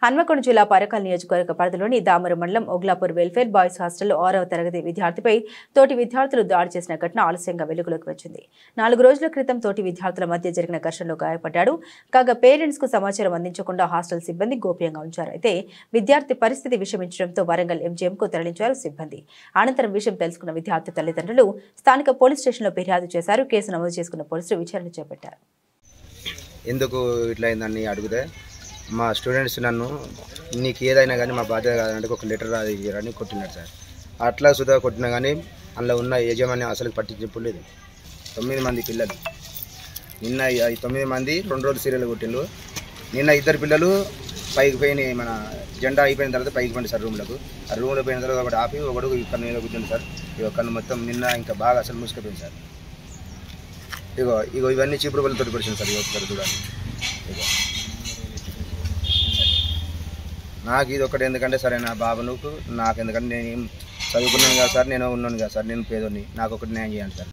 హన్మకొండ జిల్లా పరకాల నియోజకవర్గ పరిధిలోని దామరం మండలం ఓగ్లాపూర్ వెల్ఫేర్ బాయ్స్ హాస్టల్లో 6వ తరగతి విద్యార్థిపై తోటి విద్యార్థులు దాడి చేసిన ఘటన ఆలస్యంగా వెలుగులోకి వచ్చింది. 4 రోజుల క్రితం తోటి విద్యార్థుల మధ్య జరిగిన ఘర్షణలో గాయపడ్డాడు. కాగా పేరెంట్స్ కు సమాచారం అందించకుండా హాస్టల్ సిబ్బంది గోప్యంగా ఉంచారు. అయితే విద్యార్థి పరిస్థితి విషమించడంతో వరంగల్ ఎంజీఎం కు తరలించారు సిబ్బంది. అనంతరం విషయం తెలుసుకున్న విద్యార్థి తల్లిదండ్రులు స్థానిక పోలీస్ స్టేషన్లో ఫిర్యాదు చేశారు. కేసు నమోదు చేసుకున్న పోలీసులు విచారణ చేపట్టారు. ఎందుకు ఇట్లా అయిందని అడిగితే మా స్టూడెంట్స్ నన్ను నీకు ఏదైనా కానీ మా బాధ్యత కాదంటే ఒక లెటర్ రాని కొట్టినారు సార్. అట్లా సుధా కొట్టినా కానీ అందులో ఉన్న యజమాని అసలు పట్టించుకోలేదు. 9 మంది పిల్లలు నిన్న 9 మంది 2 రోజులు సీరియల్ కొట్టిండ్రు. నిన్న 2 పిల్లలు పైకి పోయినాయి. మన జెండా అయిపోయిన తర్వాత పైకి పోయింది సార్ రూమ్లకు. ఆ రూమ్లో పోయిన తర్వాత ఒకటి ఆపి ఒకడు కన్ను మీద కూర్చుంది సార్. ఇక కన్ను మొత్తం నిన్న ఇంకా బాగా అసలు మూసుకుపోయింది సార్. ఇగో ఇవన్నీ చీపురు పళ్ళతో పడిచింది సార్. ఒకసారి చూడాలి. నాకు ఇది ఒకటి ఎందుకంటే సరే నా బాబు నువ్వు నాకు ఎందుకంటే నేను చదువుకున్నాను కదా సార్, నేను ఉన్నాను కదా సార్, నేను పేదోని, నాకు ఒకటి న్యాయం చేయండి సార్.